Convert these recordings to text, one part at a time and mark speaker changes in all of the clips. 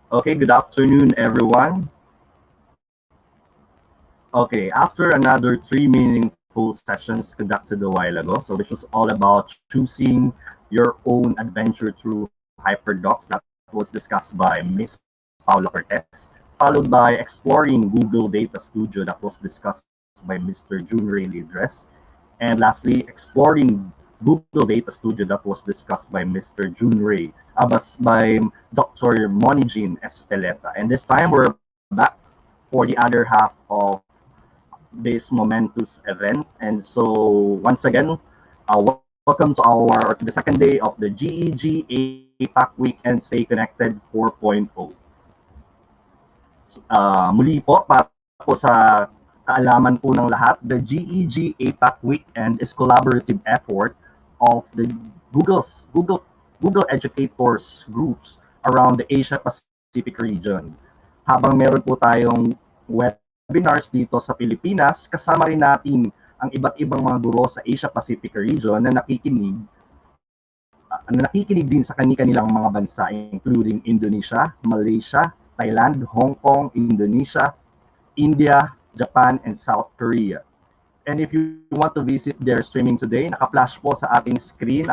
Speaker 1: Okay, good afternoon, everyone. Okay, after another three meaningful sessions conducted a while ago, so which was all about choosing your own adventure through HyperDocs, that was discussed by Miss Paula Cortez, followed by exploring Google Data Studio, that was discussed by Mr. Junrey Lidres, and lastly, exploring Google Data Studio, that was discussed by Mr. Junrey, by Dr. Monijin Espeleta. And this time we're back for the other half of this momentous event. And so, once again, welcome to the second day of the GEG APAC Weekend Stay Connected 4.0. Muli po, para po sa kaalaman po ng lahat, the GEG APAC Weekend is collaborative effort of the Google educators groups around the Asia Pacific region. Habang meron po tayong webinars dito sa Pilipinas, kasama rin natin ang iba't ibang mga guro sa Asia Pacific region na nakikinig din sa kani-kanilang mga bansa including Indonesia, Malaysia, Thailand, Hong Kong, Indonesia, India, Japan, and South Korea. And if you want to visit their streaming today, naka-flash po sa ating screen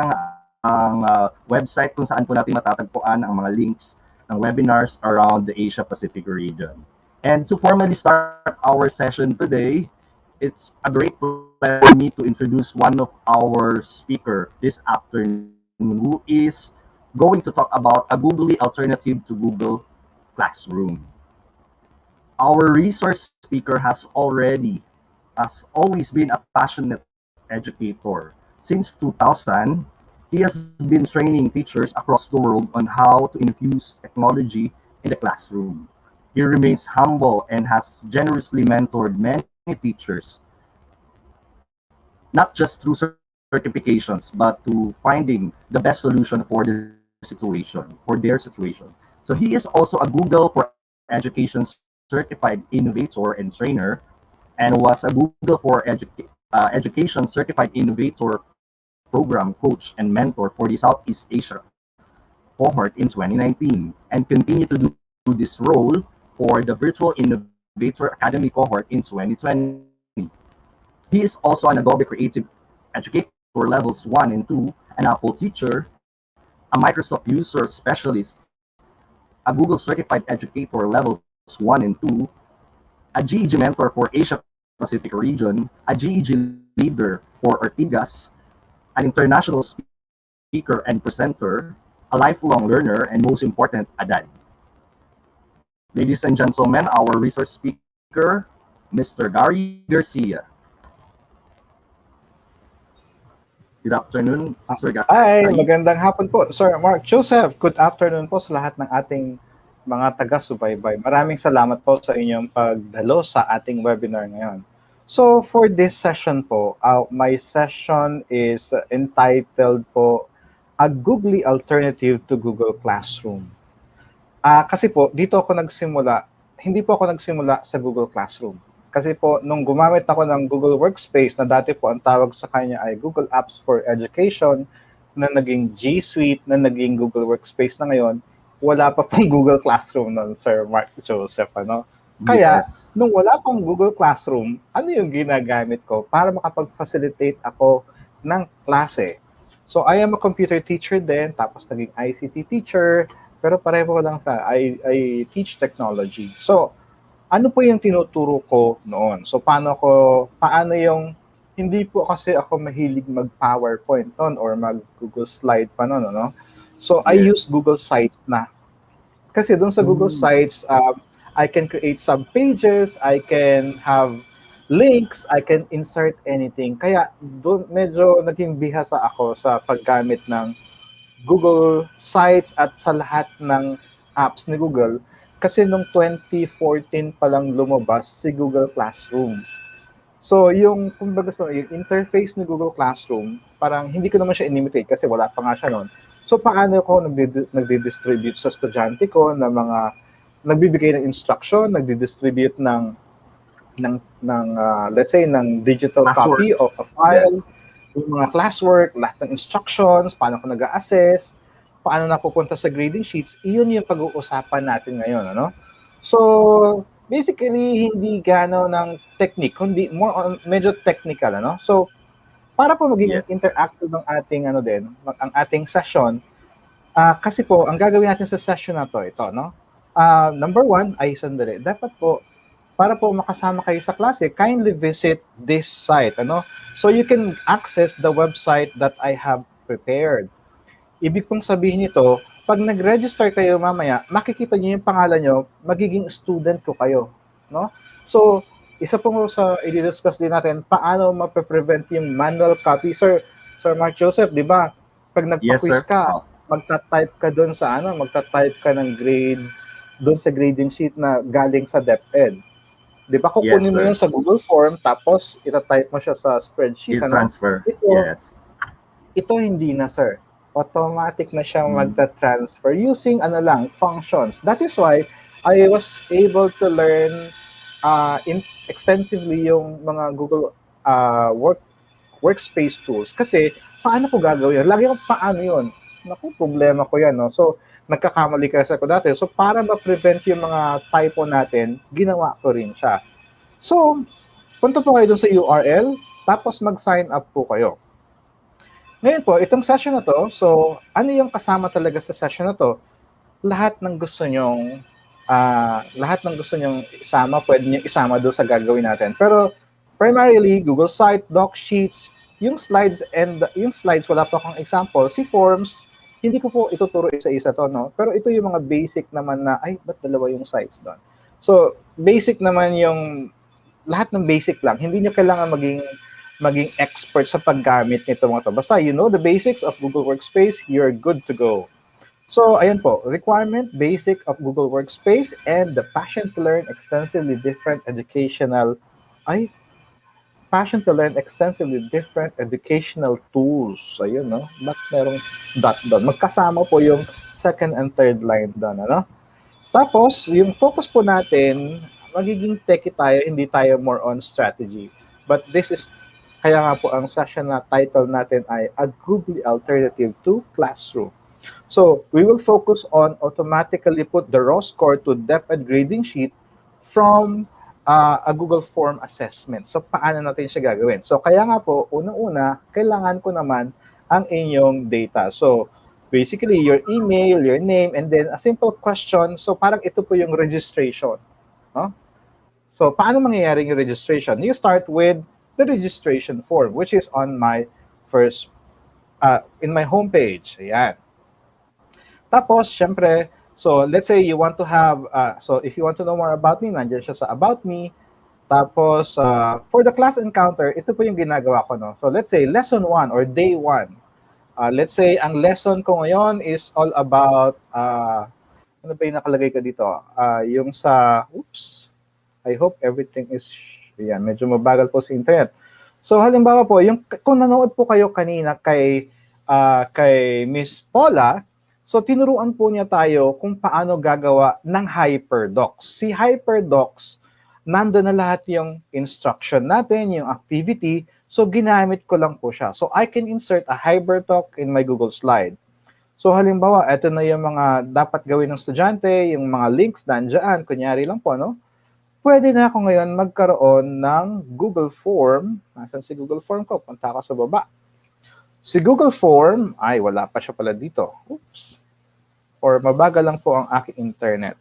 Speaker 1: ang website kung saan po natin matatagpuan ang mga links ng webinars around the Asia Pacific region. And to formally start our session today, it's a great pleasure for me to introduce one of our speaker this afternoon who is going to talk about a Googley alternative to Google Classroom. Our resource speaker has always been a passionate educator. Since 2000, he has been training teachers across the world on how to infuse technology in the classroom. He remains humble and has generously mentored many teachers, not just through certifications, but to finding the best solution for their situation. So he is also a Google for Education certified innovator and trainer, and was a Google for Education certified innovator program coach and mentor for the Southeast Asia cohort in 2019, and continue to do this role for the Virtual Innovator Academy cohort in 2020. He is also an Adobe Creative Educator Levels 1 and 2, an Apple teacher, a Microsoft user specialist, a Google Certified Educator Levels 1 and 2, a GEG mentor for Asia Pacific region, a GEG leader for Ortigas, an international speaker and presenter, a lifelong learner, and most important, a dad. Ladies and gentlemen, our resource speaker, Mr. Gary Garcia. Good afternoon, Sir Gary.
Speaker 2: Hi, magandang hapon po, Sir Mark Joseph. Good afternoon po sa lahat ng ating mga taga-subaybay. Maraming salamat po sa inyong pagdalo sa ating webinar ngayon. So for this session po, my session is entitled po, A Googley Alternative to Google Classroom. Kasi po, dito ako nagsimula, hindi po ako nagsimula sa Google Classroom. Kasi po, nung gumamit ako ng Google Workspace, na dati po ang tawag sa kanya ay Google Apps for Education, na naging G Suite, na naging Google Workspace na ngayon, wala pa pong Google Classroom nun, Sir Mark Joseph, ano? Kaya, nung wala pang Google Classroom, ano yung ginagamit ko para makapag-facilitate ako ng klase? So, I am a computer teacher din, tapos naging ICT teacher, pero pareho lang sa I teach technology. So, ano po yung tinuturo ko noon? So, paano yung, hindi po kasi ako mahilig mag-PowerPoint noon or mag-Google Slide pa noon, no? So, I use Google Sites na. Kasi doon sa Google Sites, I can create some pages, I can have links, I can insert anything. Kaya doon medyo naging bihasa ako sa paggamit ng Google Sites at sa lahat ng apps ni Google. Kasi nung 2014 pa lang lumabas si Google Classroom. So, yung interface ni Google Classroom, parang hindi ko naman siya inimitate kasi wala pa nga siya noon. So, paano ko nagdi-distribute sa estudyante ko na mga nagbibigay ng instruction, nagdi-distribute ng let's say ng digital copy of a file, yung mga classwork, lahat ng instructions, paano ko nag-assess, paano napupunta sa grading sheets, iyon yung pag-uusapan natin ngayon, ano? So, basically, hindi gano ng technique, kundi more on medyo technical, ano? So, para po maging
Speaker 1: Yes.
Speaker 2: interactive ang ating ano din, ang ating session, kasi po ang gagawin natin sa session na to, ito, no? Number one ay sandali. Dapat po para po makasama kayo sa klase, kindly visit this site, ano? So you can access the website that I have prepared. Ibig pong sabihin nito, pag nag-register kayo mamaya, makikita niyo yung pangalan nyo, magiging student ko kayo, no? So, isa po sa i-discuss din natin, paano ma-prevent yung manual copy. Sir Mark Joseph, di ba? Pag
Speaker 1: Yes,
Speaker 2: nagpa-quiz
Speaker 1: sir.
Speaker 2: ka, magta-type ka doon sa magta-type ka ng grade doon sa grading sheet na galing sa DepEd. Di ba
Speaker 1: Yes,
Speaker 2: kukunin mo
Speaker 1: sir.
Speaker 2: yun sa Google Form tapos ita-type mo siya sa spreadsheet, ano?
Speaker 1: I-transfer.
Speaker 2: Ito,
Speaker 1: Yes.
Speaker 2: ito hindi na, sir. Automatic na siyang
Speaker 1: Mm.
Speaker 2: magta-transfer using functions. That is why I was able to learn extensively yung mga Google workspace tools. Kasi, paano ko gagawin yun? Lagi akong paano yun? Naku, problema ko yan, no? So, nagkakamali kasi ako dati. So, para ma-prevent yung mga typo natin, ginawa ko rin siya. So, punta po kayo dun sa URL, tapos mag-sign up po kayo. Ngayon po, itong session na to, so, ano yung kasama talaga sa session na to? Lahat ng gusto nyong isama, pwede nyo isama doon sa gagawin natin. Pero, primarily, Google Site, Doc Sheets, yung slides, wala pa akong example. Si Forms, hindi ko po ituturo isa-isa to, no? Pero ito yung mga basic naman na, ba't dalawa yung sites doon? So, basic naman yung, lahat ng basic lang. Hindi nyo kailangan maging expert sa paggamit nito mga to. Basta you know the basics of Google Workspace, you're good to go. So, ayan po, requirement, basic of Google Workspace, and the passion to learn extensively different educational tools. Ayun, no? Ba't merong dot doon? Magkasama po yung second and third line doon, ano? Tapos, yung focus po natin, magiging techie tayo, hindi tayo more on strategy. But this is, kaya nga po ang session na title natin ay A Googley Alternative to Classroom. So, we will focus on automatically put the raw score to DepEd grading sheet from a Google Form assessment. So, paano natin siya gagawin? So, kaya nga po, unang-una, kailangan ko naman ang inyong data. So, basically, your email, your name, and then a simple question. So, parang ito po yung registration. No? So, paano mangyayari yung registration? You start with the registration form, which is on my in my homepage. Ayan. Tapos, syempre, so let's say you want to have, so if you want to know more about me, nandiyan siya sa About Me. Tapos, for the class encounter, ito po yung ginagawa ko, no? So let's say lesson 1 or day 1. Let's say, ang lesson ko ngayon is all about, ano ba yung nakalagay ko dito? Yung sa, I hope everything is, yan, medyo mabagal po sa internet. So, halimbawa po, kung nanood po kayo kanina kay Miss Paula, so tinuruan po niya tayo kung paano gagawa ng HyperDocs. Si HyperDocs, nandun na lahat yung instruction natin, yung activity, so ginamit ko lang po siya. So, I can insert a HyperDoc in my Google Slide. So, halimbawa, ito na yung mga dapat gawin ng estudyante, yung mga links nandiyan, kunyari lang po, no? Pwede na ako ngayon magkaroon ng Google Form. Nasaan si Google Form ko? Punta ako sa baba. Si Google Form, wala pa siya pala dito. Oops. Or mabagal lang po ang aking internet.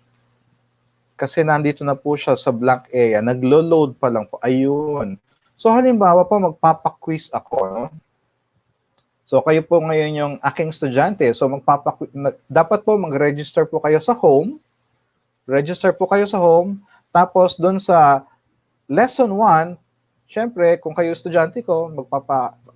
Speaker 2: Kasi nandito na po siya sa blank area. Naglo-load pa lang po. Ayun. So, halimbawa po, magpapaquiz ako. No? So, kayo po ngayon yung aking estudyante. So, dapat po mag-register po kayo sa home. Register po kayo sa home. Tapos, doon sa lesson 1, syempre, kung kayo estudyante ko,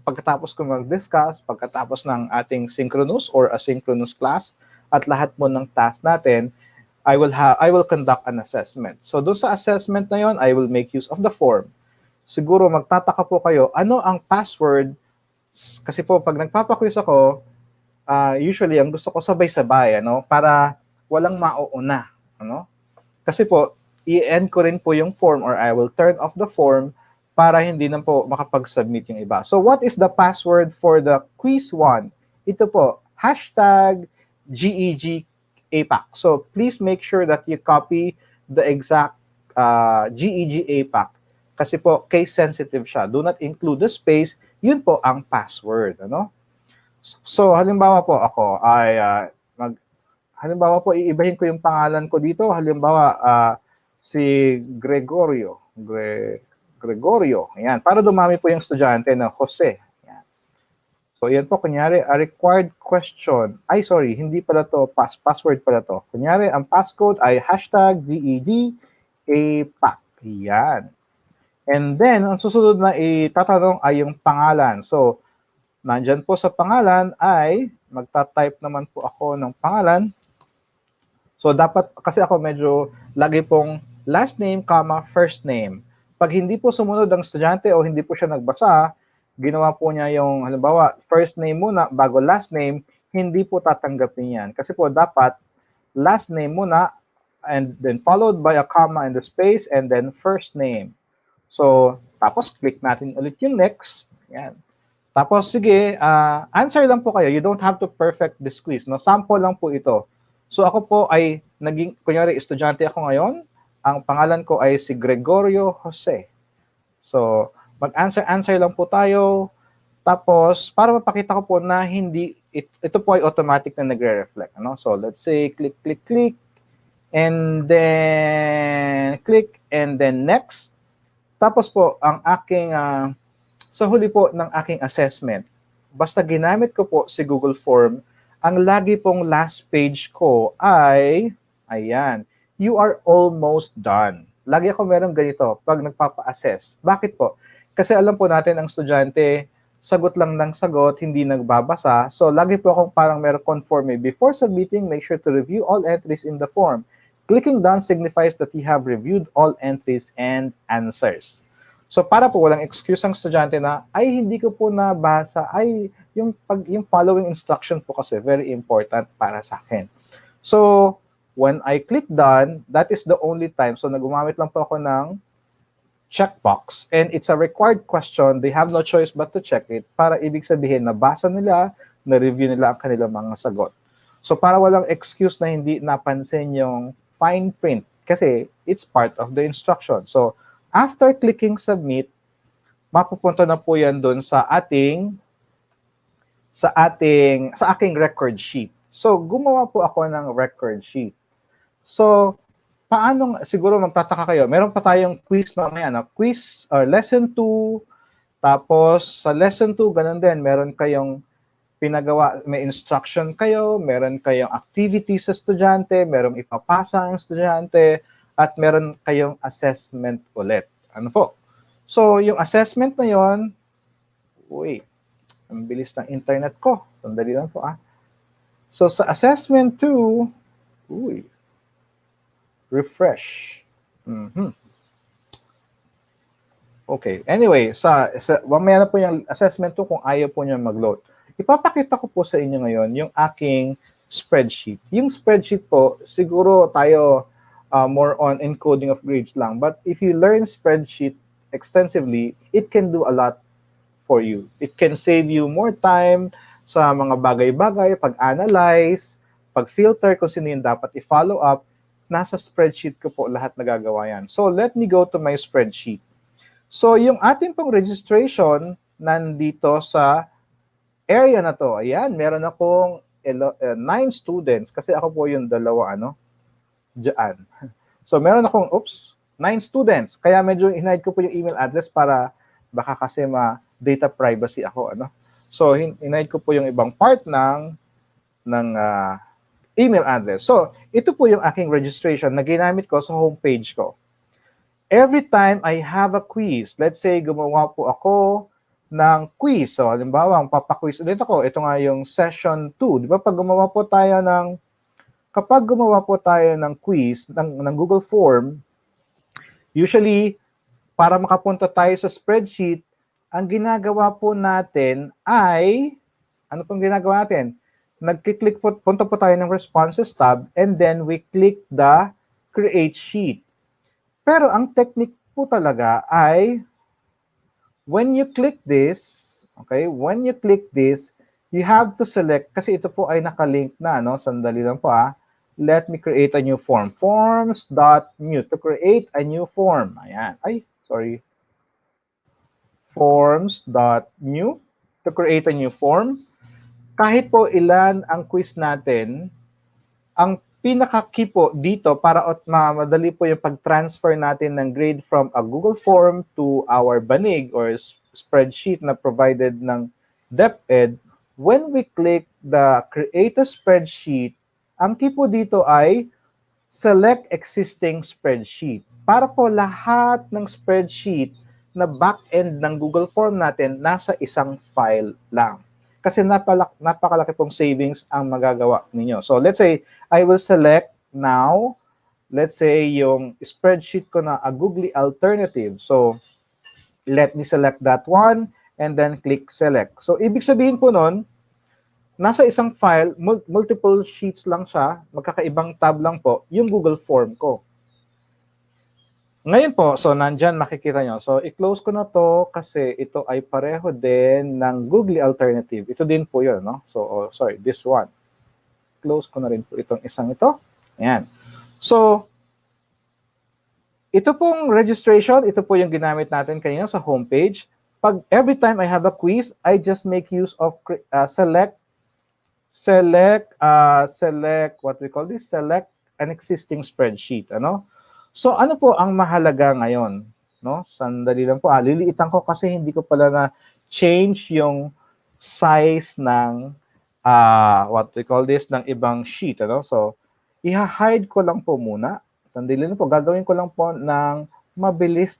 Speaker 2: pagkatapos ko mag-discuss, pagkatapos ng ating synchronous or asynchronous class, at lahat mo ng task natin, I will conduct an assessment. So, doon sa assessment na yon, I will make use of the form. Siguro, magtataka po kayo, ano ang password? Kasi po, pag nagpapaquiz ako, usually, ang gusto ko sabay-sabay, para walang mauuna. Kasi po, i-end ko rin po yung form or I will turn off the form para hindi na po makapag-submit yung iba. So, what is the password for the quiz 1? Ito po, GEG APAC. So please make sure that you copy the exact GEG APAC kasi po case sensitive siya. Do not include the space. Yun po ang password, ano? So halimbawa po ako ay halimbawa po iibahin ko yung pangalan ko dito. Halimbawa si Gregorio. Gregorio. Ayan, para dumami po yung estudyante na Jose. Ayan. So yan po kunyari a required question. Ay sorry, hindi pala to password pala to. Kunyari ang passcode ay #DED APAC. Yan. And then, ang susunod na itatanong ay yung pangalan. So, nandyan po sa pangalan ay, magta-type naman po ako ng pangalan. So, dapat, kasi ako medyo lagi pong last name, comma, first name. Pag hindi po sumunod ang estudyante o hindi po siya nagbasa, ginawa po niya yung, halimbawa, first name muna bago last name, hindi po tatanggapin yan. Kasi po, dapat last name muna and then followed by a comma and the space and then first name. So, tapos click natin ulit yung next. Yan. Tapos, sige, answer lang po kayo. You don't have to perfect this quiz. No? Sample lang po ito. So, ako po ay naging, kunyari, estudyante ako ngayon. Ang pangalan ko ay si Gregorio Jose. So, mag-answer lang po tayo. Tapos, para mapakita ko po na hindi, ito po ay automatic na nagre-reflect. Ano? So, let's say, click, click, click. And then, click, and then next. Tapos po, ang aking, sa huli po ng aking assessment, basta ginamit ko po si Google Form, ang lagi pong last page ko ay, ayan, you are almost done. Lagi ako meron ganito pag nagpapa-assess. Bakit po? Kasi alam po natin ang estudyante, sagot lang ng sagot, hindi nagbabasa. So, lagi po akong parang meron conforme. Before submitting, make sure to review all entries in the form. Clicking done signifies that you have reviewed all entries and answers. So para po walang excuse ang estudyante na ay hindi ko po nabasa, ay yung following instruction po kasi very important para sa akin. So when I click done, that is the only time. So nagumamit lang po ako ng checkbox and it's a required question. They have no choice but to check it para ibig sabihin nabasa nila, na-review nila ang kanilang mga sagot. So para walang excuse na hindi napansin yung fine print kasi it's part of the instruction. So, after clicking submit, mapupunta na po yan doon sa aking record sheet. So, gumawa po ako ng record sheet. So, siguro magtataka kayo, meron pa tayong quiz mamaya, no? Quiz, lesson 2, tapos sa lesson 2, ganun din, meron kayong pinagawa, may instruction kayo, meron kayong activity sa estudyante, merong ipapasa ang estudyante, at meron kayong assessment ulit. Ano po? So, yung assessment na yon, ang bilis ng internet ko. Sandali lang po, So, sa assessment 2, refresh. Okay. Anyway, mamaya na po yung assessment 2 kung ayaw po niya mag-load. Ipapakita ko po sa inyo ngayon yung aking spreadsheet. Yung spreadsheet po, siguro tayo more on encoding of grades lang. But if you learn spreadsheet extensively, it can do a lot for you. It can save you more time sa mga bagay-bagay, pag-analyze, pag-filter kung sino yung dapat i-follow up. Nasa spreadsheet ko po lahat nagagawa yan. So let me go to my spreadsheet. So yung ating pong registration nandito sa area na to. Ayan, meron akong 9 students kasi ako po yung dalawa, dyan. So, meron akong, 9 students. Kaya medyo hinide ko po yung email address para baka kasi data privacy ako, So, hinide ko po yung ibang part ng email address. So, ito po yung aking registration na ginamit ko sa homepage ko. Every time I have a quiz, let's say gumawa po ako ng quiz. So, halimbawa, ang papaquiz ulit ako. Ito nga yung session 2. Di ba? Kapag gumawa po tayo ng quiz, ng Google Form, usually, para makapunta tayo sa spreadsheet, ang ginagawa po natin ay, ano pong ginagawa natin? Nag-click po, punta po tayo ng Responses tab, and then we click the Create Sheet. Pero ang technique po talaga ay, when you click this, you have to select, kasi ito po ay nakalink na, no? Sandali lang po Let me create a new form. Forms.new. To create a new form. Ayan. Ay, sorry. Forms.new. To create a new form. Kahit po ilan ang quiz natin, ang pinaka-key po dito para madali po yung pag-transfer natin ng grade from a Google form to our banig or spreadsheet na provided ng DepEd. When we click the Create a Spreadsheet, ang key po dito ay select existing spreadsheet. Para po lahat ng spreadsheet na back-end ng Google form natin nasa isang file lang. Kasi napakalaki pong savings ang magagawa ninyo. So let's say, I will select now, let's say yung spreadsheet ko na a Googley alternative. So let me select that one and then click select. So ibig sabihin po nun, nasa isang file, multiple sheets lang siya, magkakaibang tab lang po, yung Google form ko. Ngayon po, so nandyan makikita nyo. So i-close ko na to kasi ito ay pareho din ng Googley alternative. Ito din po yun, no? So, sorry, this one. Close ko na rin po itong isang ito. Ayan. So, ito pong registration, ito po yung ginamit natin kanina sa homepage. Pag every time I have a quiz, I just make use of select what we call this, select an existing spreadsheet, ano? So ano po ang mahalaga ngayon, no? Sandali lang po. Liliitan ko kasi hindi ko pala na change yung size ng what we call this, ng ibang sheet, ano? So i-hide ko lang po muna. Sandali lang po, gagawin ko lang po ng mabilis,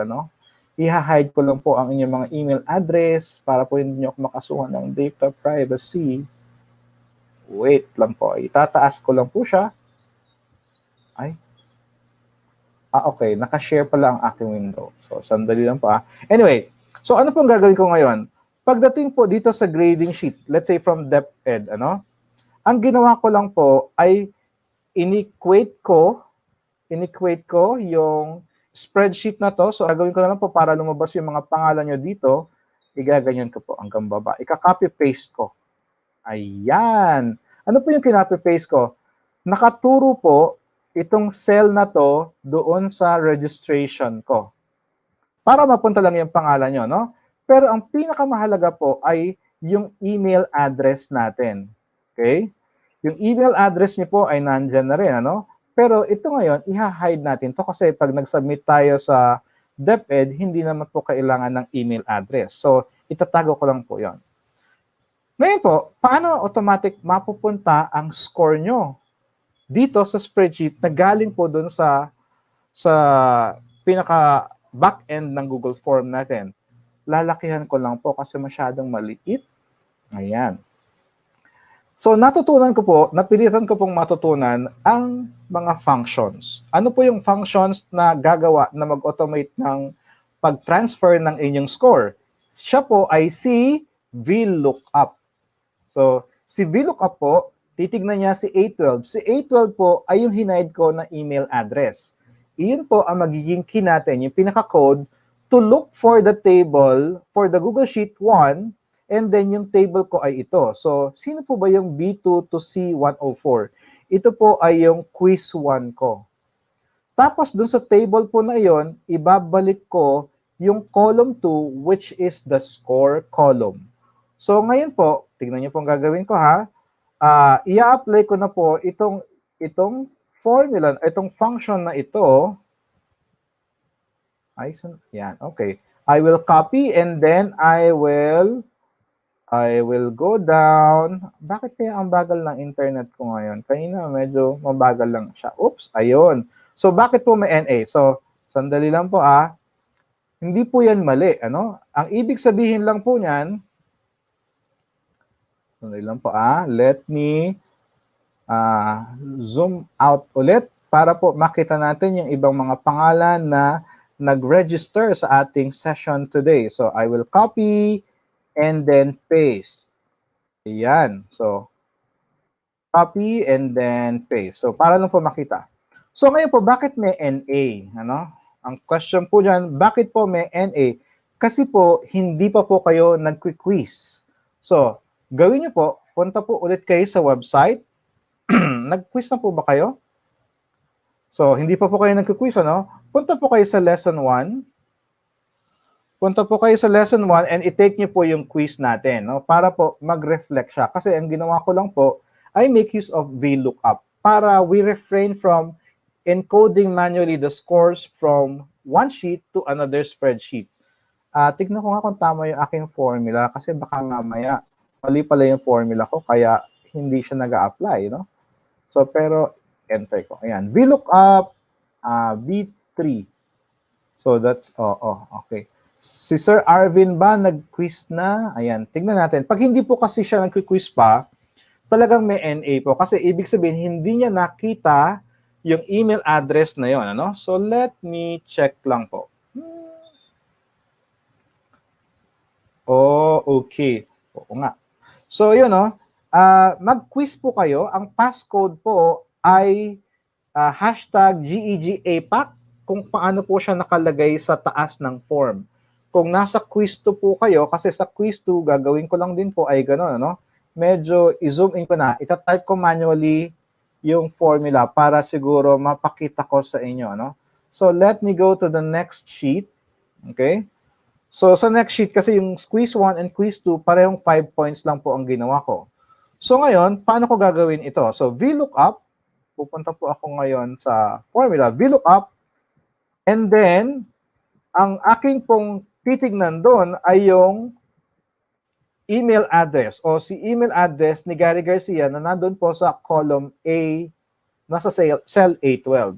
Speaker 2: ano? I-hide ko lang po ang inyong mga email address para po hindi niyo ako makasuhan ng data privacy. Wait lang po. Itataas ko lang po siya. Ay. Okay. Naka-share pala ang aking window. So, sandali lang po Anyway, so ano pong gagawin ko ngayon? Pagdating po dito sa grading sheet, let's say from DepEd, ano? Ang ginawa ko lang po ay in-equate ko yung spreadsheet na to. So, gagawin ko na lang po para lumabas yung mga pangalan nyo dito. Igaganyan ko po hanggang baba. Ika-copy-paste ko. Ayan. Ano po yung kinopy-paste ko? Nakaturo po itong cell na to doon sa registration ko. Para mapunta lang yung pangalan nyo, no? Pero ang pinakamahalaga po ay yung email address natin. Okay? Yung email address niyo po ay nandyan na rin, ano? Pero ito ngayon, i-hide natin to kasi pag nag-submit tayo sa DepEd, hindi naman po kailangan ng email address. So, itatago ko lang po yon. Ngayon po, paano automatic mapupunta ang score nyo dito sa spreadsheet na galing po doon sa pinaka back-end ng Google Form natin? Lalakihan ko lang po kasi masyadong maliit. Ayan. So, napilitan ko pong matutunan ang mga functions. Ano po yung functions na gagawa na mag-automate ng pag-transfer ng inyong score? Siya po ay si VLOOKUP. So, si VLOOKUP po, titignan niya si A12. Si A12 po ay yung hinide ko na email address. Iyon po ang magiging key natin, yung pinaka-code to look for the table for the Google Sheet 1, and then yung table ko ay ito. So, sino po ba yung B2 to C104? Ito po ay yung quiz 1 ko. Tapos, dun sa table po na yon, ibabalik ko yung column 2, which is the score column. So, ngayon po, tignan niyo po ang gagawin ko i-apply ko na po itong formula, itong function na ito. Yan, okay. I will copy and then I will go down. Bakit kaya ang bagal ng internet ko ngayon? Kanina medyo mabagal lang siya. Oops, ayun. So, bakit po may NA? So, sandali lang po Hindi po yan mali, ano? Ang ibig sabihin lang po niyan, sandali lang po let me zoom out ulit para po makita natin yung ibang mga pangalan na nag-register sa ating session today. So, I will copy and then paste. Ayan. So, copy and then paste. So, para lang po makita. So, ngayon po, bakit may NA? Ano? Ang question po dyan, bakit po may NA? Kasi po, hindi pa po kayo nag-quiz. So, gawin niyo po, punta po ulit kayo sa website. Nag-quiz na po ba kayo? So, hindi pa po kayo nag-quiz, ano? Punta po kayo sa lesson 1. Punta po kayo sa lesson 1 and i-take niyo po yung quiz natin, no? Para po mag-reflect siya. Kasi ang ginawa ko lang po, I make use of VLOOKUP para we refrain from encoding manually the scores from one sheet to another spreadsheet. Tignan ko nga kung tama yung aking formula kasi baka mamaya mali pala yung formula ko kaya hindi siya nag-a-apply, no? So, pero enter ko. Ayan, VLOOKUP V3. So, that's, okay. Si Sir Arvin ba nag-quiz na? Ayan, tignan natin. Pag hindi po kasi siya nag-quiz pa, talagang may NA po. Kasi ibig sabihin, hindi niya nakita yung email address na yon, ano? So, let me check lang po. Oh, okay. Oo nga. So, yun, no? Mag-quiz po kayo. Ang passcode po ay hashtag GEGAPAC kung paano po siya nakalagay sa taas ng form. Kung nasa quiz 2 po kayo, kasi sa quiz 2, gagawin ko lang din po ay gano'n, ano? Medyo i-zoom in ko na. Ita-type ko manually yung formula para siguro mapakita ko sa inyo, ano? So, let me go to the next sheet. Okay? So, sa next sheet, kasi yung quiz 1 and quiz 2, parehong 5 points lang po ang ginawa ko. So, ngayon, paano ko gagawin ito? So, VLOOKUP, pupunta po ako ngayon sa formula, VLOOKUP, and then, ang aking pong titignan doon ay yung email address o si email address ni Gary Garcia na nandun po sa column A, nasa cell A12.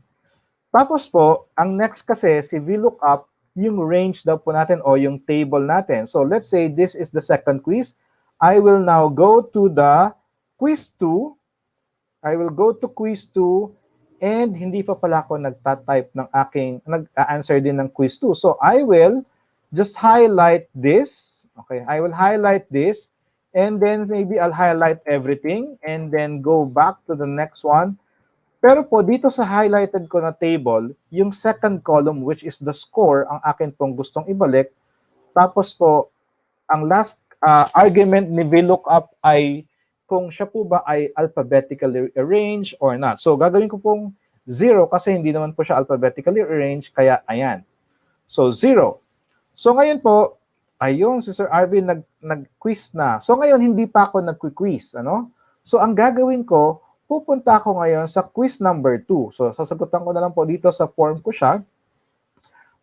Speaker 2: Tapos po, ang next kasi, si VLOOKUP, yung range daw po natin o yung table natin. So, let's say this is the second quiz. I will now go to the quiz 2. I will go to quiz 2 and hindi pa pala ako nagta-type ng aking, nag-answer din ng quiz 2. So, I will just highlight this. Okay, I will highlight this and then maybe I'll highlight everything and then go back to the next one. Pero po, dito sa highlighted ko na table, yung second column, which is the score, ang akin pong gustong ibalik. Tapos po, ang last argument ni VLOOKUP ay kung siya po ba ay alphabetically arranged or not. So, gagawin ko pong 0 kasi hindi naman po siya alphabetically arranged, kaya ayan. So, 0. So, ngayon po, ayun, si Sir Arvin nag-quiz na. So, ngayon, hindi pa ako nag-quiz, ano? So, ang gagawin ko, pupunta ako ngayon sa quiz number 2. So, sasagutan ko na lang po dito sa form ko siya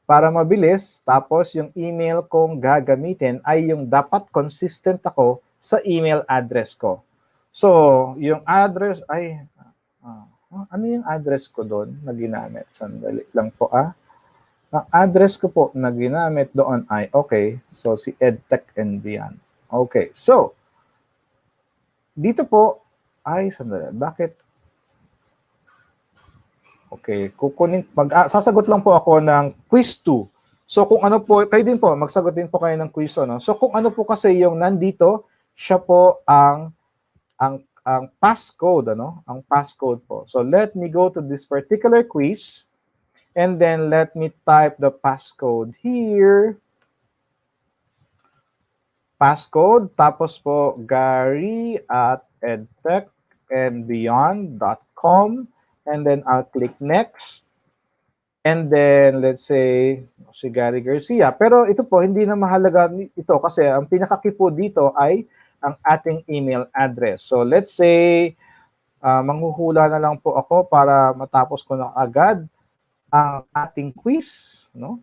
Speaker 2: para mabilis. Tapos, yung email kong gagamitin ay yung dapat consistent ako sa email address ko. So, yung address ay, ano yung address ko doon na ginamit? Sandali lang po, Ang address ko po na ginamit doon ay, okay, so si EdTech and Beyond. Okay, so, dito po, ay, sandali, bakit? Okay, sasagot lang po ako ng quiz 2. So, kung ano po, kayo din po, magsagot din po kayo ng quiz 2, no? So, kung ano po kasi yung nandito, siya po ang passcode, ano? Ang passcode po. So, let me go to this particular quiz. And then, let me type the passcode here. Passcode. Tapos po, gary@edtechandbeyond.com. And then, I'll click next. And then, let's say, si Gary Garcia. Pero ito po, hindi na mahalaga ito kasi ang pinaka-key po dito ay ang ating email address. So, let's say, manghuhula na lang po ako para matapos ko na agad ang ating quiz, no?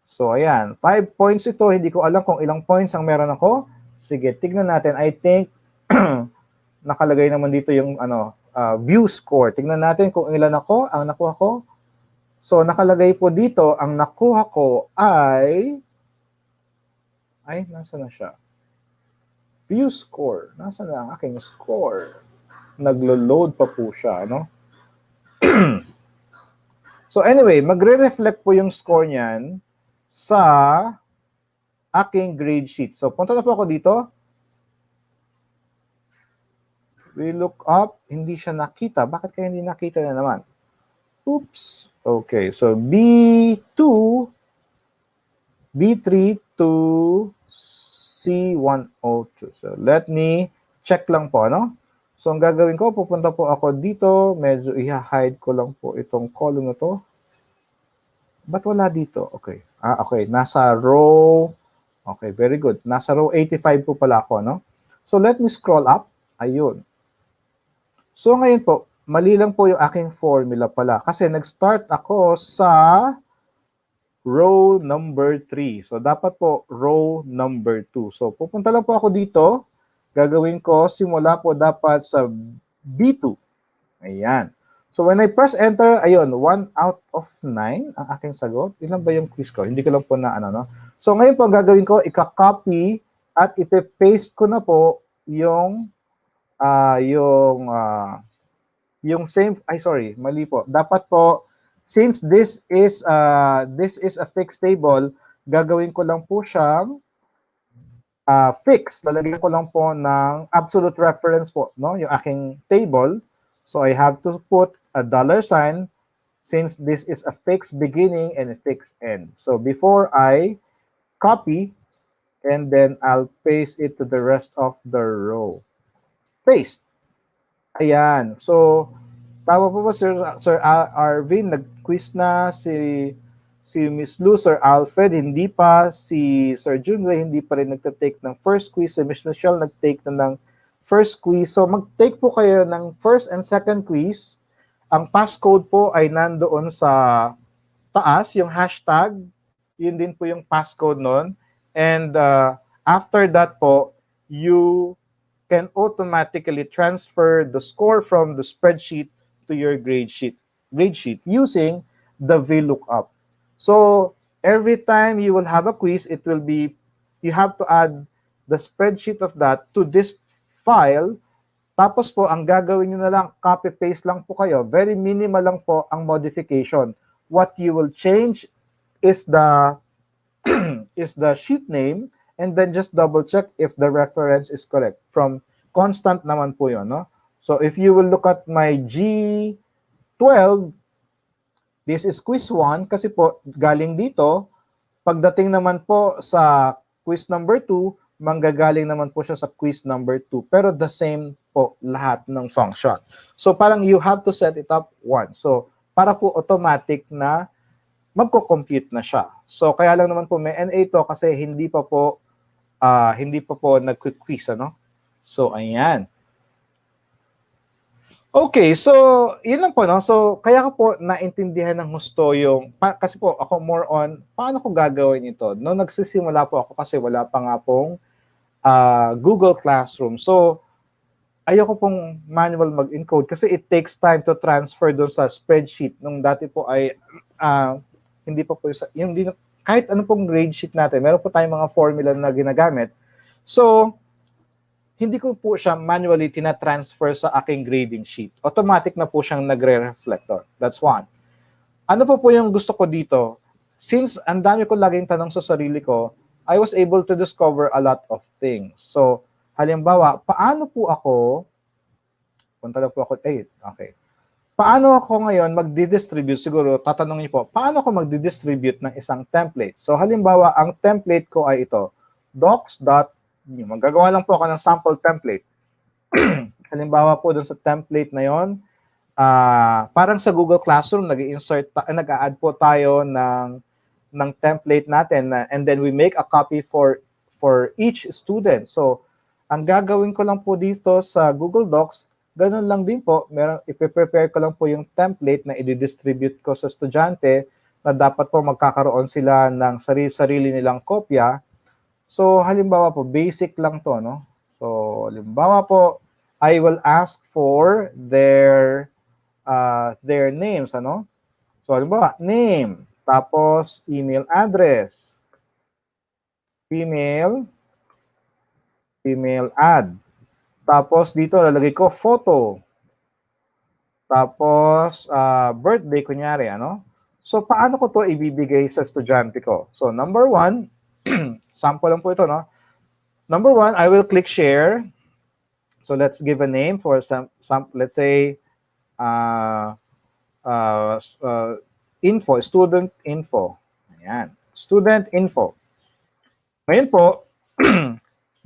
Speaker 2: So, ayan. 5 points ito. Hindi ko alam kung ilang points ang meron ako. Sige, tignan natin. I think, nakalagay naman dito yung view score. Tignan natin kung ilan ako. Ang nakuha ko. So, nakalagay po dito, ang nakuha ko ay, nasa na siya? View score. Nasa na ang aking score? Naglo-load pa po siya, no? So anyway, magre-reflect po yung score niyan sa aking grade sheet. So punta na po ako dito. We look up, hindi siya nakita. Bakit kaya hindi nakita na naman? Oops. Okay, so B2, B3 to C102. So let me check lang po, ano? So ang gagawin ko, pupunta po ako dito, medyo i-hide ko lang po itong column na to. Ba't wala dito? Okay. Okay. Nasa row, okay, very good. Nasa row 85 po pala ako, no? So let me scroll up. Ayun. So ngayon po, mali lang po yung aking formula pala kasi nag-start ako sa row number 3. So dapat po row number 2. So pupunta lang po ako dito. Gagawin ko, simula po dapat sa B2. Ayan. So when I press enter, ayun, 1 out of 9 ang aking sagot. Ilan ba yung quiz ko? Hindi ko lang po na ano, no? So ngayon po ang gagawin ko, ika-copy at ipe-paste ko na po yung yung same, mali po. Dapat po, since this is a fixed table, gagawin ko lang po siyang fixed. Lalagyan ko lang po ng absolute reference po, no? Yung aking table. So I have to put a $sign since this is a fixed beginning and a fixed end. So before I copy, and then I'll paste it to the rest of the row. Paste. Ayan. So, tama po ba, Sir Arvin? Nag-quiz na si Miss Lou, Sir Alfred, hindi pa. Si Sir Junley, hindi pa rin nagtatake ng first quiz. Si Miss Michelle, nag-take na ng first quiz. So, mag-take po kayo ng first and second quiz. Ang passcode po ay nandoon sa taas, yung hashtag. Yun din po yung passcode nun. And after that po, you can automatically transfer the score from the spreadsheet to your grade sheet using the VLOOKUP. So every time you will have a quiz, it will be, you have to add the spreadsheet of that to this file. Tapos po, ang gagawin nyo na lang, copy-paste lang po kayo. Very minimal lang po ang modification. What you will change is the is the sheet name, and then just double check if the reference is correct. From constant naman po yun, no? So if you will look at my G12, this is quiz 1 kasi po galing dito. Pagdating naman po sa quiz number 2, manggagaling naman po siya sa quiz number 2. Pero the same po lahat ng function. So parang you have to set it up once. So para po automatic na magko-compute na siya. So kaya lang naman po may NA to kasi hindi pa po nag-quiz, ano? So ayan. Okay, so yun lang po, no? So kaya ko po naintindihan ng gusto yung kasi po ako more on paano ko gagawin ito. No, nagsisimula po ako kasi wala pa nga pong Google Classroom. So ayoko pong manual mag-encode kasi it takes time to transfer doon sa spreadsheet. Nung dati po ay hindi pa po yung kahit ano pong grade sheet natin, meron po tayong mga formula na ginagamit. So hindi ko po siya manually tina-transfer sa aking grading sheet. Automatic na po siyang nagre-reflector. That's one. Ano po yung gusto ko dito? Since ang dami ko laging tanong sa sarili ko, I was able to discover a lot of things. So, halimbawa, paano po ako, punta lang po ako, okay. Paano ako ngayon magdi-distribute? Siguro, tatanungin po, paano ako magdi-distribute ng isang template? So, halimbawa, ang template ko ay ito, docs.new. Magagawa lang po ako ng sample template. Halimbawa po dun sa template na yon, parang sa Google Classroom, nag-a-add po tayo ng template natin, and then we make a copy for each student. So, ang gagawin ko lang po dito sa Google Docs, ganun lang din po, ipe-prepare ko lang po yung template na i-distribute ko sa estudyante na dapat po magkakaroon sila ng sarili nilang kopya. So, halimbawa po, basic lang to, no? So, halimbawa po, I will ask for their names, ano? So, halimbawa, name, tapos email address, email add. Tapos, dito, lalagay ko photo. Tapos, birthday, kunyari, ano? So, paano ko to ibibigay sa estudyante ko? So, number 1, sample lang po ito, no? Number 1, I will click share. So let's give a name for some let's say info, student info. Ayan, student info. Ngayon po,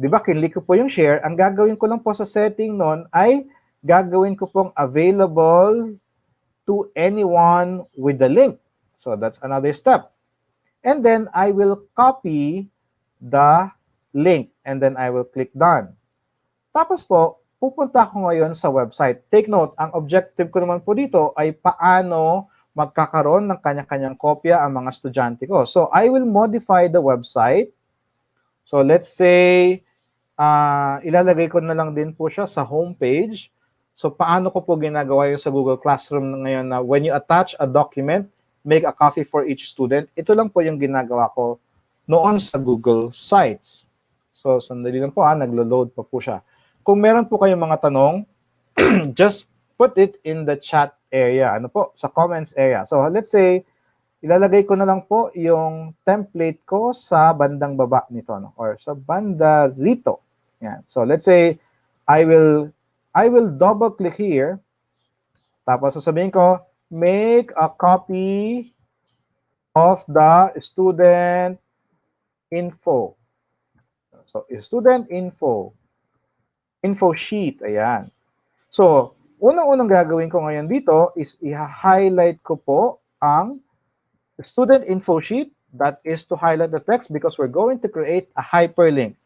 Speaker 2: Di ba, kinlik ko po yung share. Ang gagawin ko lang po sa setting nun ay gagawin ko pong available to anyone with the link. So that's another step. And then I will copy the link and then I will click done. Tapos po, pupunta ako ngayon sa website. Take note, ang objective ko naman po dito ay paano magkakaroon ng kanya-kanyang kopya ang mga estudyante ko. So I will modify the website. So let's say, ilalagay ko na lang din po siya sa homepage. So paano ko po ginagawa yung sa Google Classroom ngayon na when you attach a document, make a copy for each student. Ito lang po yung ginagawa ko noon sa Google Sites. So sandali lang po, naglo-load pa po siya. Kung meron po kayong mga tanong, just put it in the chat area. Ano po? Sa comments area. So let's say, ilalagay ko na lang po yung template ko sa bandang baba nito, no? Or sa banda rito. Yan. So let's say I will double click here. Tapos sasabihin ko, make a copy of the student info. So student info sheet, ayan. So unang-unang gagawin ko ngayon dito is i-highlight ko po ang student info sheet. That is to highlight the text because we're going to create a hyperlink.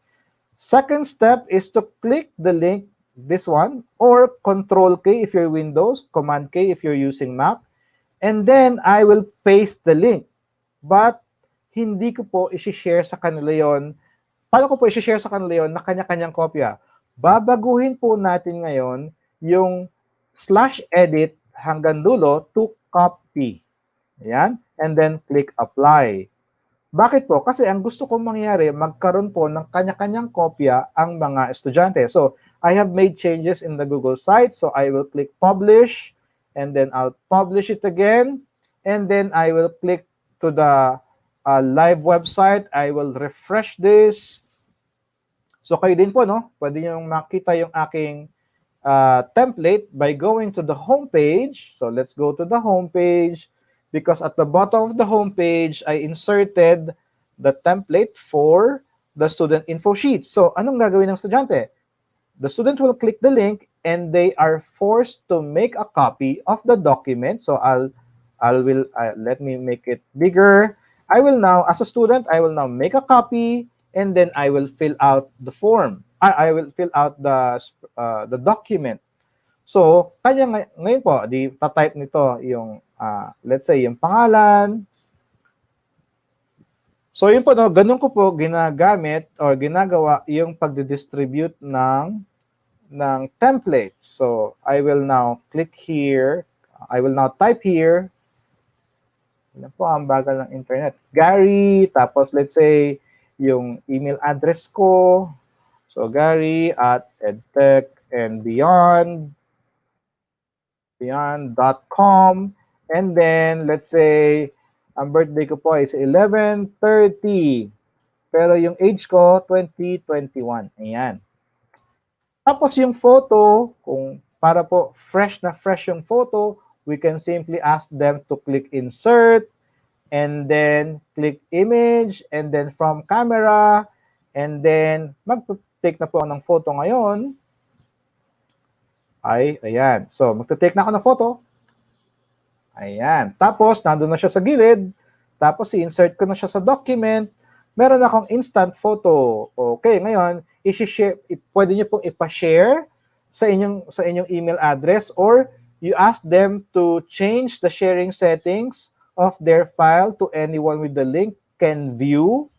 Speaker 2: Second step is to click the link, this one, or Control K if you're Windows, Command K if you're using Mac, and then I will paste the link. But hindi ko po i-share sa kanila yon. Paano ko po i-share sa kanila yon na kanya-kanyang kopya? Babaguhin po natin ngayon yung /edit hanggang dulo to copy. Ayan. And then click apply. Bakit po? Kasi ang gusto kong mangyari, magkaroon po ng kanya-kanyang kopya ang mga estudyante. So, I have made changes in the Google site. So, I will click publish, and then I'll publish it again. And then I will click to the live website. I will refresh this. So, kayo din po, no? Pwede nyo makita yung aking template by going to the home page. So, let's go to the home page. Because at the bottom of the homepage, I inserted the template for the student info sheet. So, anong gagawin ng estudyante? The student will click the link and they are forced to make a copy of the document. So, let me make it bigger. I will now, as a student, I will now make a copy and then I will fill out the form. I will fill out the document. So, kanya ngayon po, tatype nito yung let's say, yung pangalan. So, yun po, no, ganun ko po ginagamit or ginagawa yung pagdidistribute ng template. So, I will now click here. I will now type here. Ano po ang bagal ng internet? Gary, tapos let's say, yung email address ko. So, Gary at edtechandbeyond.com. And then, let's say, ang birthday ko po is 11/30. Pero yung age ko, 2021. Ayan. Tapos yung photo, kung para po fresh na fresh yung photo, we can simply ask them to click insert, and then click image, and then from camera, and then mag-take na po ng photo ngayon. Ayan. So, mag-take na ako ng photo. Ayan. Tapos, nandun na siya sa gilid. Tapos, i-insert ko na siya sa document. Meron akong instant photo. Okay, ngayon, i-share, pwede niyo pong ipa-share sa inyong email address or you ask them to change the sharing settings of their file to anyone with the link can view.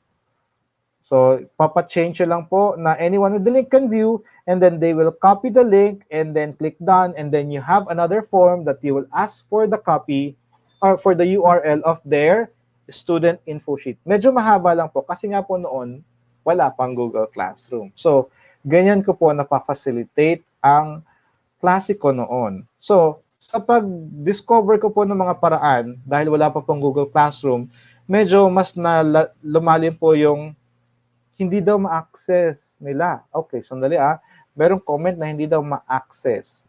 Speaker 2: So, papa-change lang po na anyone with the link can view, and then they will copy the link and then click done, and then you have another form that you will ask for the copy or for the URL of their student info sheet. Medyo mahaba lang po kasi nga po noon wala pang Google Classroom. So, ganyan ko po napafacilitate ang klase ko noon. So, sa pag-discover ko po ng mga paraan, dahil wala pa pong Google Classroom, medyo mas lumalim po yung hindi daw ma-access nila. Okay, sandali merong comment na hindi daw ma-access.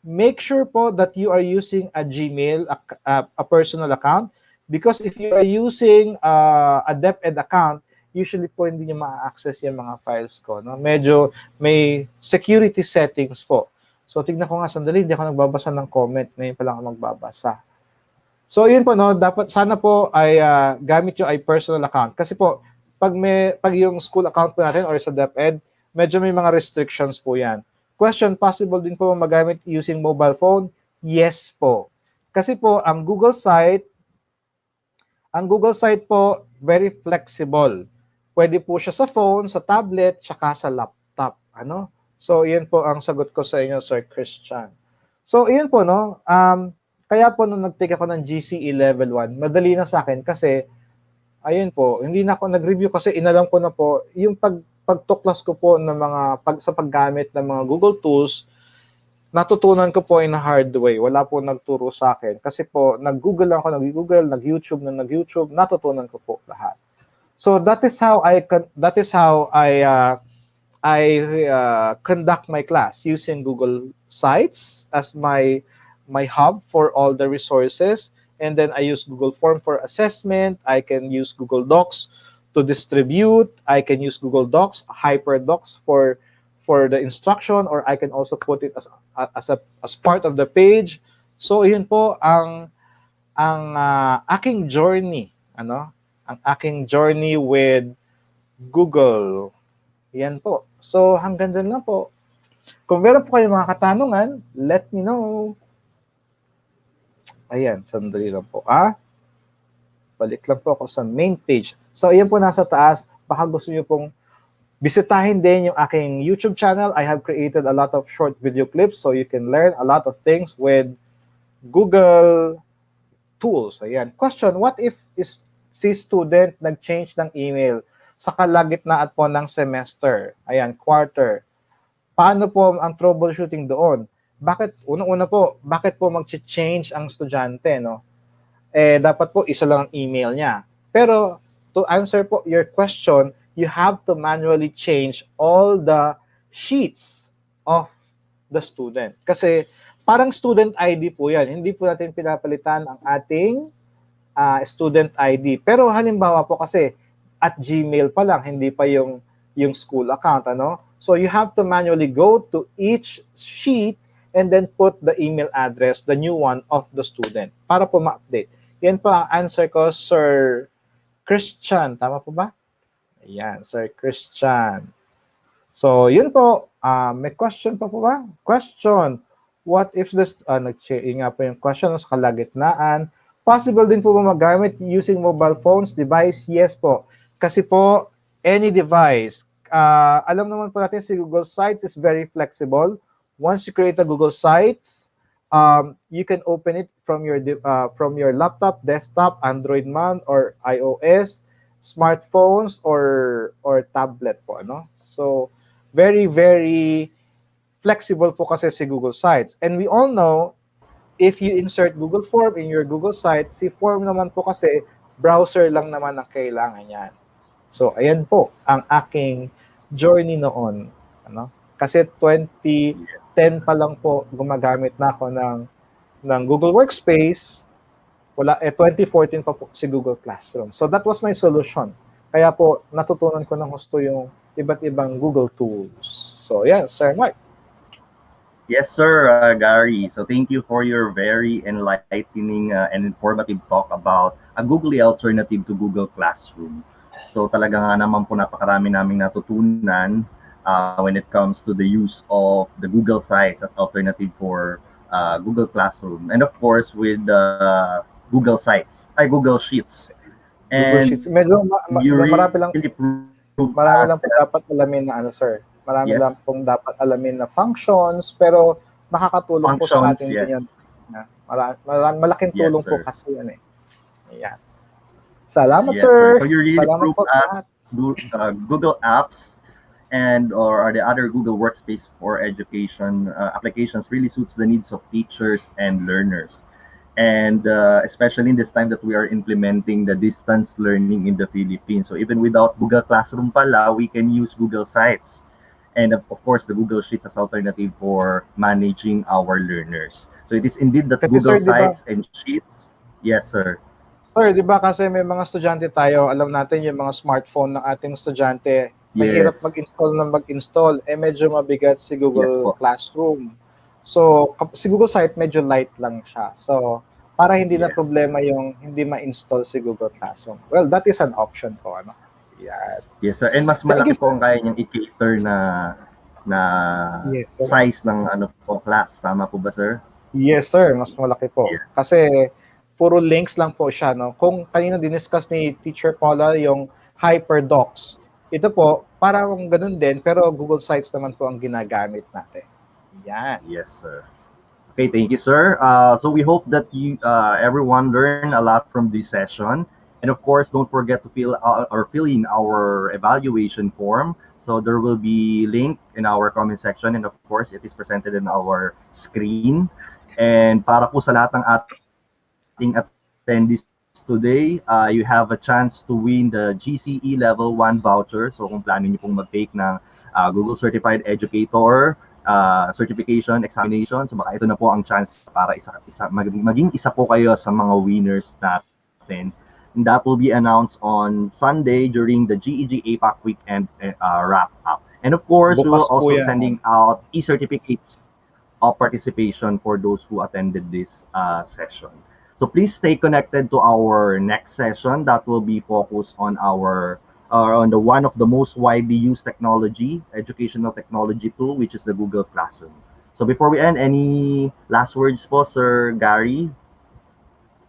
Speaker 2: Make sure po that you are using a Gmail, a personal account, because if you are using a DepEd account, usually po hindi niyo ma-access yung mga files ko. No? Medyo may security settings po. So, tignan ko nga sandali, hindi ako nagbabasa ng comment. Ngayon pa lang ako magbabasa. So, yun po, no? Dapat, sana po ay gamit yung ay personal account. Kasi po, pag yung school account po natin or sa DepEd, medyo may mga restrictions po yan. Question, possible din po magamit using mobile phone? Yes po. Kasi po, ang Google site po, very flexible. Pwede po siya sa phone, sa tablet, tsaka sa laptop. Ano? So, yun po ang sagot ko sa inyo, Sir Christian. So, yun po, no? Kaya po nung nag-take ako ng GCE Level 1, madali na sa akin kasi, ayun po, hindi na ako nag-review kasi inalam ko na po, yung pagtuklas ko po ng sa paggamit ng mga Google tools, natutunan ko po in a hard way. Wala po nagturo sa akin. Kasi po, nag-Google lang ako, nag-YouTube, natutunan ko po lahat. So that is how I conduct my class using Google Sites as my hub for all the resources. And then I use Google Form for assessment. I can use Google Docs to distribute. I can use Google Docs, HyperDocs for the instruction, or I can also put it as part of the page. So yun po ang aking journey, ang aking journey with Google. Yan po. So hanggang dun lang po. Kung meron po kayong mga katanungan, let me know. Ayan, sandali lang po. Balik lang po ako sa main page. So ayan po nasa taas. Baka gusto niyo pong bisitahin din yung aking YouTube channel. I have created a lot of short video clips so you can learn a lot of things with Google tools. Ayan. Question, what if si student nag-change ng email sa kalagitnaan po ng semester? Ayan, quarter. Paano po ang troubleshooting doon? Unang-una po, bakit po mag-change ang estudyante, no? Dapat po isa lang ang email niya. Pero to answer po your question, you have to manually change all the sheets of the student. Kasi parang student ID po yan. Hindi po natin pinapalitan ang ating student ID. Pero halimbawa po kasi at Gmail pa lang, hindi pa yung school account. So you have to manually go to each sheet and then put the email address, the new one of the student, para po ma-update. Yan po ang answer ko, Sir Christian. Tama po ba? Ayan, Sir Christian. So, yun po. May question pa po ba? Question. What if this, nag-share nga po yung question sa kalagitnaan. Possible din po ba magamit using mobile phones device? Yes po. Kasi po, any device. Alam naman po natin si Google Sites is very flexible. Once you create a Google Sites, you can open it from your laptop, desktop, Android man, or iOS, smartphones or tablet po, So very, very flexible po kasi si Google Sites. And we all know, if you insert Google Form in your Google Sites, si Form naman po kasi browser lang naman ang kailangan yan. So ayan po ang aking journey noon, Kasi 2010 pa lang po gumagamit na ako ng Google Workspace. 2014 pa po si Google Classroom. So that was my solution. Kaya po, natutunan ko ng gusto yung iba't ibang Google tools. So yeah, Sir Mark.
Speaker 1: Yes, sir, Gary. So thank you for your very enlightening and informative talk about a Googley alternative to Google Classroom. So talaga nga naman po napakarami naming natutunan when it comes to the use of the Google Sites as alternative for Google Classroom. And of course, with Google Sheets.
Speaker 2: Google Sheets. Medyo marami lang po dapat alamin na sir. Marami lang pong dapat alamin na functions, pero makakatulong po sa atin yan. Malaking tulong po kasi yan Ayan. Salamat, sir.
Speaker 1: So you really prove that Google Apps or the other Google Workspace for education applications really suits the needs of teachers and learners. And especially in this time that we are implementing the distance learning in the Philippines. So even without Google Classroom pala, we can use Google Sites. And of course, the Google Sheets as alternative for managing our learners. So it is indeed that Google Sites and Sheets. Yes, sir.
Speaker 2: Sir, di ba kasi may mga estudyante tayo, alam natin yung mga smartphone ng ating estudyante, mahirap
Speaker 1: Yes.
Speaker 2: mag-install, medyo mabigat si
Speaker 1: Yes
Speaker 2: Google
Speaker 1: po.
Speaker 2: Classroom. So, si Google Site medyo light lang siya. So, para hindi na
Speaker 1: Yes.
Speaker 2: problema yung hindi ma-install si Google Classroom. Well, that is an option po, ano? Yan.
Speaker 1: Yes, sir. And mas
Speaker 2: Thank
Speaker 1: malaki
Speaker 2: you,
Speaker 1: po
Speaker 2: sir.
Speaker 1: ang kaya niyang i-cater na
Speaker 2: Yes, sir.
Speaker 1: size ng ano po class. Tama po ba, sir?
Speaker 2: Yes, sir. Mas malaki po.
Speaker 1: Yeah.
Speaker 2: Kasi puro links lang po siya, no? Kung kanina diniscuss ni Teacher Paula yung hyperdocs, ito po, parang ganun din, pero Google Sites naman po ang ginagamit natin. Yan.
Speaker 1: Yes, sir. Okay, thank you, sir. So we hope that you, everyone, learn a lot from this session. And of course, don't forget to fill in our evaluation form. So there will be link in our comment section, and of course, it is presented in our screen. And para po sa lahat ng ating attendees today, you have a chance to win the GCE Level 1 voucher. So kung plano niyo pong mag-take ng Google Certified Educator certification examination, so baka ito na po ang chance para maging isa po kayo sa mga winners natin. And that will be announced on Sunday during the GEG APAC weekend wrap up. And of course, we will
Speaker 2: Bukas po
Speaker 1: also
Speaker 2: yan.
Speaker 1: sending out e-certificates of participation for those who attended this session. So please stay connected to our next session that will be focused on on the one of the most widely used educational technology tool, which is the Google Classroom. So before we end, any last words po, Sir Gary?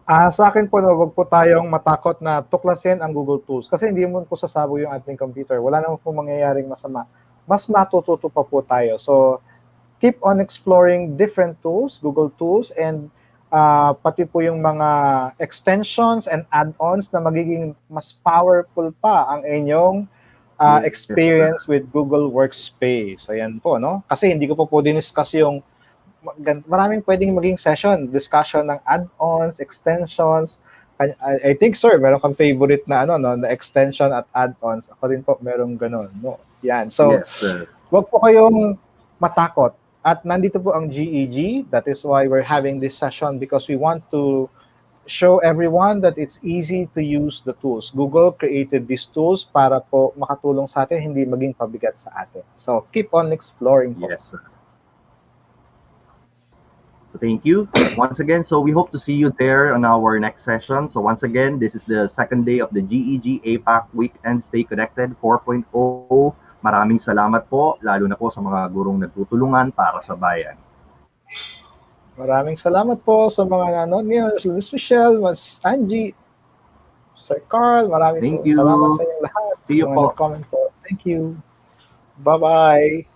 Speaker 2: Sa akin po, wag po tayong matakot na tuklasin ang Google Tools kasi hindi mo po sasabo yung ating computer. Wala naman po mangyayaring masama. Mas matututo pa po tayo. So, keep on exploring different tools, Google Tools, and pati po yung mga extensions and add-ons na magiging mas powerful pa ang inyong experience with Google Workspace. Ayan po, no? Kasi hindi ko po diniscuss yung maraming pwedeng maging discussion ng add-ons, extensions. I think, sir, meron kang favorite na na extension at add-ons. Ako rin po merong ganun, no? Yan. So,
Speaker 1: yes, sir.
Speaker 2: Wag po kayong matakot. At nandito po ang GEG. That is why we're having this session because we want to show everyone that it's easy to use the tools. Google created these tools para po makatulong sa atin, hindi maging pabigat sa atin. So, keep on exploring po.
Speaker 1: Yes, sir. So thank you once again. So we hope to see you there on our next session. So once again, this is the second day of the GEG APAC Weekend Stay Connected 4.0. Maraming salamat po, lalo na po sa mga gurong nagtutulungan para sa bayan.
Speaker 2: Maraming salamat po sa mga ngayon, Miss Michelle, Mas Angie, Sir Carl, maraming
Speaker 1: Thank you.
Speaker 2: salamat sa inyong lahat.
Speaker 1: See you po.
Speaker 2: Comment po. Thank you. Bye-bye.